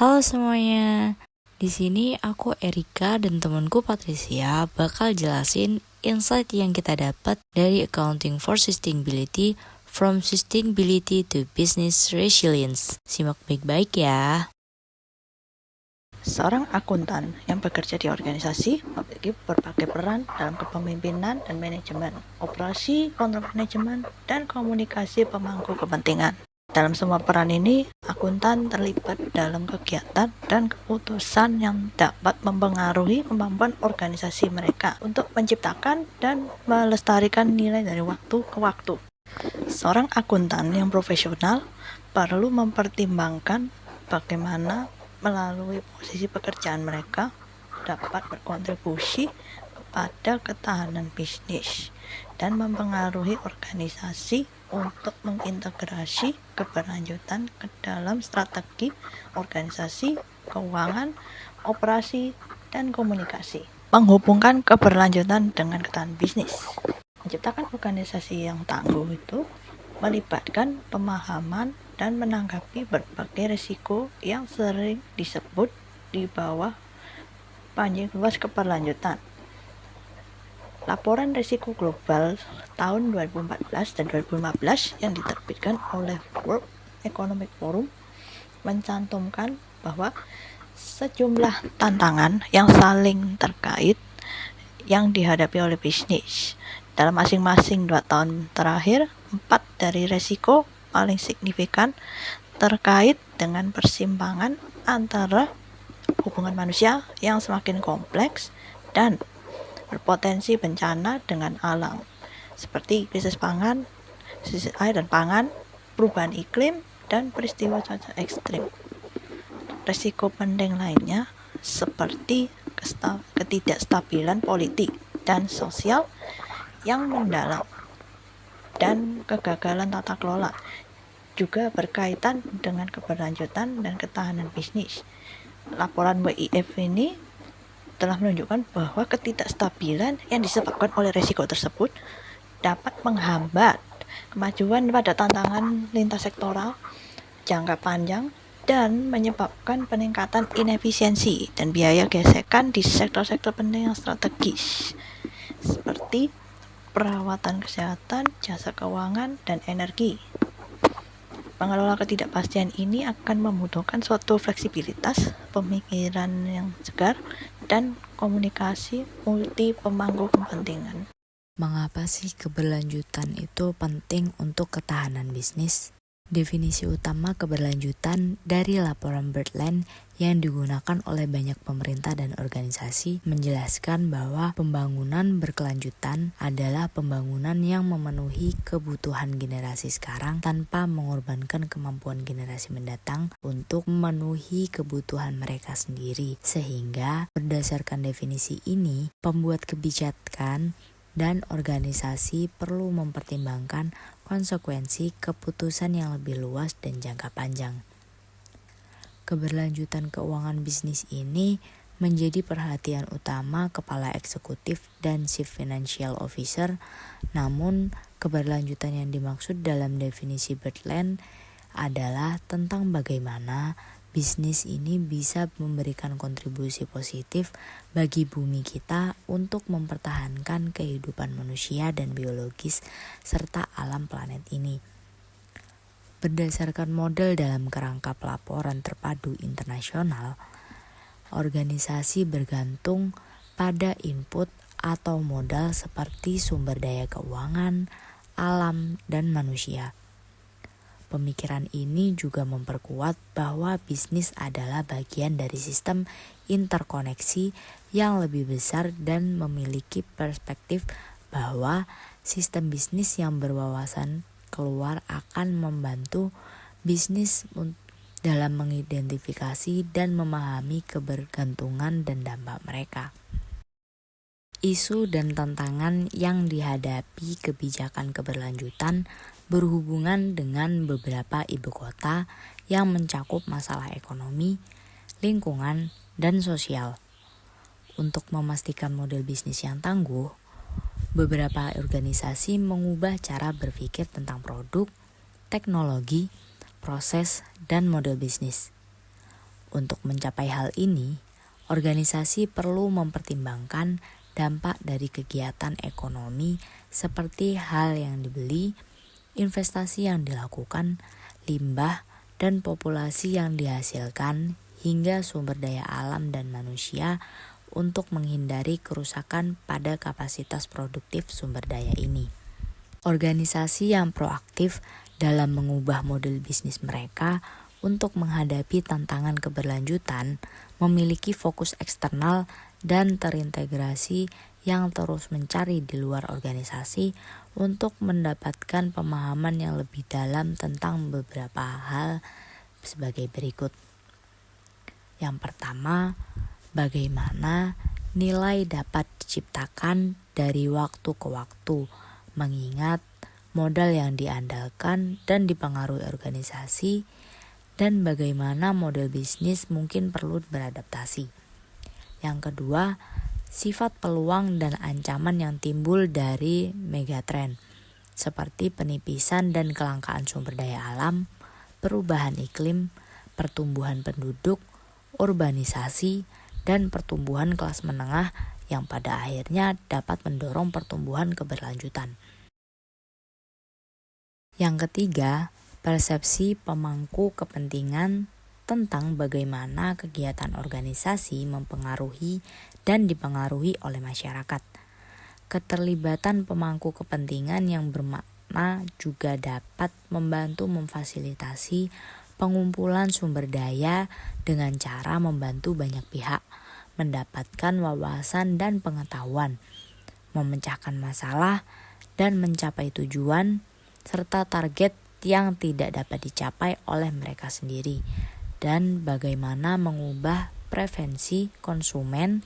Halo semuanya, di sini aku Erika dan temanku Patricia bakal jelasin insight yang kita dapat dari Accounting for Sustainability from Sustainability to Business Resilience. Simak baik-baik ya. Seorang akuntan yang bekerja di organisasi memiliki berbagai peran dalam kepemimpinan dan manajemen, operasi, kontrol manajemen, dan komunikasi pemangku kepentingan. Dalam semua peran ini, akuntan terlibat dalam kegiatan dan keputusan yang dapat mempengaruhi kemampuan organisasi mereka untuk menciptakan dan melestarikan nilai dari waktu ke waktu. Seorang akuntan yang profesional perlu mempertimbangkan bagaimana melalui posisi pekerjaan mereka dapat berkontribusi kepada ketahanan bisnis dan mempengaruhi organisasi untuk mengintegrasi keberlanjutan ke dalam strategi organisasi, keuangan, operasi, dan komunikasi. Menghubungkan keberlanjutan dengan ketahanan bisnis. Menciptakan organisasi yang tangguh itu melibatkan pemahaman dan menanggapi berbagai risiko yang sering disebut di bawah panji luas keberlanjutan. Laporan risiko global tahun 2014 dan 2015 yang diterbitkan oleh World Economic Forum mencantumkan bahwa sejumlah tantangan yang saling terkait yang dihadapi oleh bisnis. Dalam masing-masing 2 tahun terakhir, 4 dari resiko paling signifikan terkait dengan persimpangan antara hubungan manusia yang semakin kompleks dan berpotensi bencana dengan alam, seperti krisis pangan, krisis air dan pangan, perubahan iklim, dan peristiwa cuaca ekstrim. Risiko penting lainnya seperti ketidakstabilan politik dan sosial yang mendalam dan kegagalan tata kelola juga berkaitan dengan keberlanjutan dan ketahanan bisnis. Laporan WIF ini telah menunjukkan bahwa ketidakstabilan yang disebabkan oleh risiko tersebut dapat menghambat kemajuan pada tantangan lintas sektoral jangka panjang dan menyebabkan peningkatan inefisiensi dan biaya gesekan di sektor-sektor penting yang strategis seperti perawatan kesehatan, jasa keuangan, dan energi. Mengelola ketidakpastian ini akan membutuhkan suatu fleksibilitas, pemikiran yang segar, dan komunikasi multi pemangku kepentingan. Mengapa sih keberlanjutan itu penting untuk ketahanan bisnis? Definisi utama keberlanjutan dari laporan Birdland yang digunakan oleh banyak pemerintah dan organisasi menjelaskan bahwa pembangunan berkelanjutan adalah pembangunan yang memenuhi kebutuhan generasi sekarang tanpa mengorbankan kemampuan generasi mendatang untuk memenuhi kebutuhan mereka sendiri. Sehingga berdasarkan definisi ini, pembuat kebijakan dan organisasi perlu mempertimbangkan konsekuensi keputusan yang lebih luas dan jangka panjang. Keberlanjutan keuangan bisnis ini menjadi perhatian utama kepala eksekutif dan chief financial officer, namun keberlanjutan yang dimaksud dalam definisi Birdland adalah tentang bagaimana bisnis ini bisa memberikan kontribusi positif bagi bumi kita untuk mempertahankan kehidupan manusia dan biologis serta alam planet ini. Berdasarkan model dalam kerangka pelaporan terpadu internasional, organisasi bergantung pada input atau modal seperti sumber daya keuangan, alam, dan manusia. Pemikiran ini juga memperkuat bahwa bisnis adalah bagian dari sistem interkoneksi yang lebih besar dan memiliki perspektif bahwa sistem bisnis yang berwawasan keluar akan membantu bisnis dalam mengidentifikasi dan memahami kebergantungan dan dampak mereka. Isu dan tantangan yang dihadapi kebijakan keberlanjutan berhubungan dengan beberapa ibu kota yang mencakup masalah ekonomi, lingkungan, dan sosial. Untuk memastikan model bisnis yang tangguh, beberapa organisasi mengubah cara berpikir tentang produk, teknologi, proses, dan model bisnis. Untuk mencapai hal ini, organisasi perlu mempertimbangkan dampak dari kegiatan ekonomi seperti hal yang dibeli, investasi yang dilakukan, limbah, dan populasi yang dihasilkan hingga sumber daya alam dan manusia untuk menghindari kerusakan pada kapasitas produktif sumber daya ini. Organisasi yang proaktif dalam mengubah model bisnis mereka untuk menghadapi tantangan keberlanjutan memiliki fokus eksternal dan terintegrasi yang terus mencari di luar organisasi untuk mendapatkan pemahaman yang lebih dalam tentang beberapa hal sebagai berikut. Yang pertama, bagaimana nilai dapat diciptakan dari waktu ke waktu, mengingat modal yang diandalkan dan dipengaruhi organisasi, dan bagaimana model bisnis mungkin perlu beradaptasi. Yang kedua, sifat peluang dan ancaman yang timbul dari megatrend, seperti penipisan dan kelangkaan sumber daya alam, perubahan iklim, pertumbuhan penduduk, urbanisasi, dan pertumbuhan kelas menengah yang pada akhirnya dapat mendorong pertumbuhan keberlanjutan. Yang ketiga, persepsi pemangku kepentingan tentang bagaimana kegiatan organisasi mempengaruhi dan dipengaruhi oleh masyarakat. Keterlibatan pemangku kepentingan yang bermakna juga dapat membantu memfasilitasi pengumpulan sumber daya dengan cara membantu banyak pihak mendapatkan wawasan dan pengetahuan, memecahkan masalah, dan mencapai tujuan serta target yang tidak dapat dicapai oleh mereka sendiri, dan bagaimana mengubah preferensi konsumen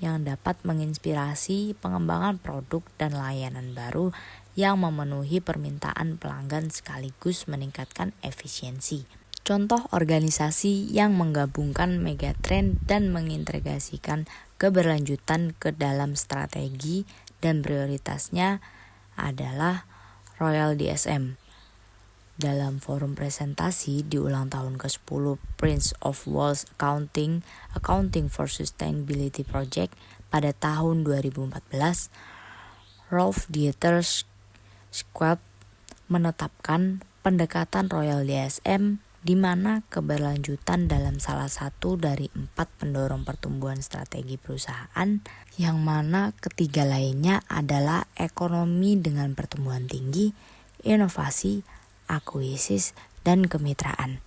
yang dapat menginspirasi pengembangan produk dan layanan baru yang memenuhi permintaan pelanggan sekaligus meningkatkan efisiensi. Contoh organisasi yang menggabungkan megatrend dan mengintegrasikan keberlanjutan ke dalam strategi dan prioritasnya adalah Royal DSM. Dalam forum presentasi di ulang tahun ke-10 Prince of Wales Accounting for Sustainability Project pada tahun 2014, Rolf Dieter Schwab menetapkan pendekatan Royal DSM di mana keberlanjutan dalam salah satu dari 4 pendorong pertumbuhan strategi perusahaan, yang mana ketiga lainnya adalah ekonomi dengan pertumbuhan tinggi, inovasi, akuisisi, dan kemitraan.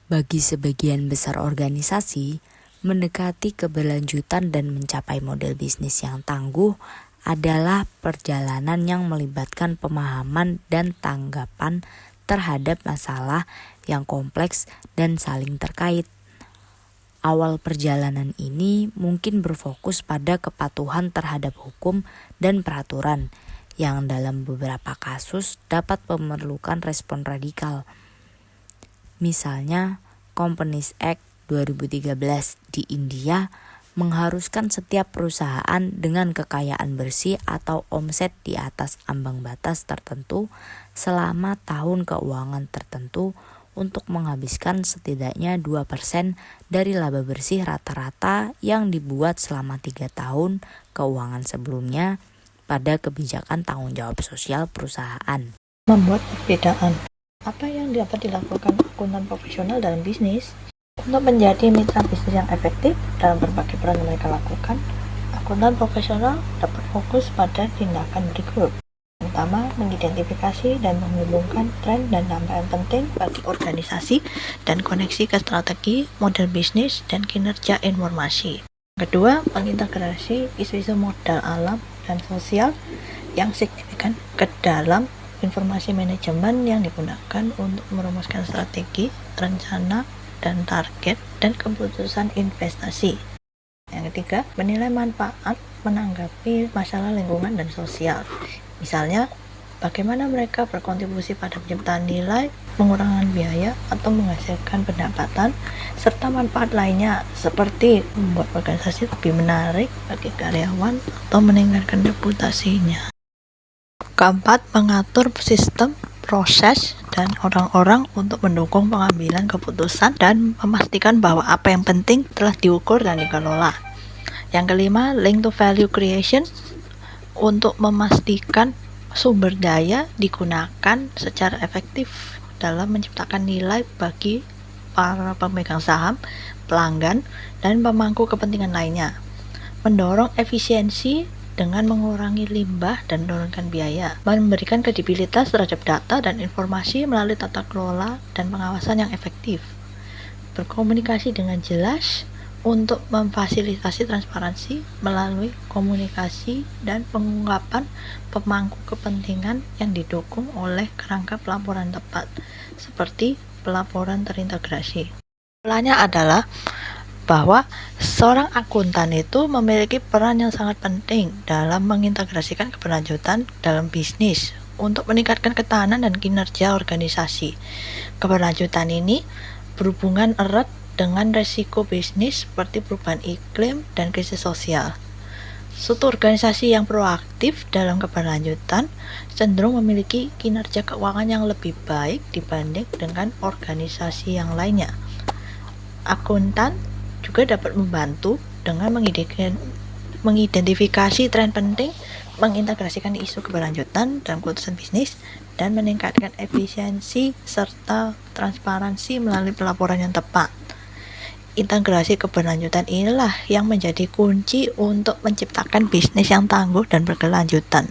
Bagi sebagian besar organisasi, mendekati keberlanjutan dan mencapai model bisnis yang tangguh adalah perjalanan yang melibatkan pemahaman dan tanggapan terhadap masalah yang kompleks dan saling terkait. Awal perjalanan ini mungkin berfokus pada kepatuhan terhadap hukum dan peraturan, yang dalam beberapa kasus dapat memerlukan respon radikal. Misalnya, Companies Act 2013 di India mengharuskan setiap perusahaan dengan kekayaan bersih atau omset di atas ambang batas tertentu selama tahun keuangan tertentu untuk menghabiskan setidaknya 2% dari laba bersih rata-rata yang dibuat selama 3 tahun keuangan sebelumnya pada kebijakan tanggung jawab sosial perusahaan. Membuat perbedaan. Apa yang dapat dilakukan akuntan profesional dalam bisnis? Untuk menjadi mitra bisnis yang efektif dalam berbagai peran yang mereka lakukan, akuntan profesional dapat fokus pada tindakan berikut. Pertama, mengidentifikasi dan menghubungkan tren dan dampak yang penting bagi organisasi dan koneksi ke strategi, model bisnis, dan kinerja informasi. Kedua, mengintegrasi isu-isu modal alam dan sosial yang signifikan ke dalam informasi manajemen yang digunakan untuk merumuskan strategi, rencana, dan target, dan keputusan investasi. Yang ketiga, menilai manfaat menanggapi masalah lingkungan dan sosial. Misalnya, bagaimana mereka berkontribusi pada penciptaan nilai, pengurangan biaya, atau menghasilkan pendapatan, serta manfaat lainnya seperti membuat organisasi lebih menarik bagi karyawan atau meningkatkan reputasinya. Keempat, mengatur sistem, proses, dan orang-orang untuk mendukung pengambilan keputusan dan memastikan bahwa apa yang penting telah diukur dan dikelola. Yang kelima, link to value creation, untuk memastikan sumber daya digunakan secara efektif dalam menciptakan nilai bagi para pemegang saham, pelanggan, dan pemangku kepentingan lainnya. Mendorong efisiensi dengan mengurangi limbah dan menurunkan biaya, memberikan kredibilitas terhadap data dan informasi melalui tata kelola dan pengawasan yang efektif, berkomunikasi dengan jelas untuk memfasilitasi transparansi melalui komunikasi dan pengungkapan pemangku kepentingan yang didukung oleh kerangka pelaporan tepat, seperti pelaporan terintegrasi. Kesimpulannya adalah bahwa seorang akuntan itu memiliki peran yang sangat penting dalam mengintegrasikan keberlanjutan dalam bisnis untuk meningkatkan ketahanan dan kinerja organisasi. Keberlanjutan ini berhubungan erat dengan resiko bisnis seperti perubahan iklim dan krisis sosial. Suatu organisasi yang proaktif dalam keberlanjutan cenderung memiliki kinerja keuangan yang lebih baik dibanding dengan organisasi yang lainnya. Akuntan juga dapat membantu dengan mengidentifikasi tren penting, mengintegrasikan isu keberlanjutan dalam keputusan bisnis, dan meningkatkan efisiensi serta transparansi melalui pelaporan yang tepat. Integrasi keberlanjutan inilah yang menjadi kunci untuk menciptakan bisnis yang tangguh dan berkelanjutan.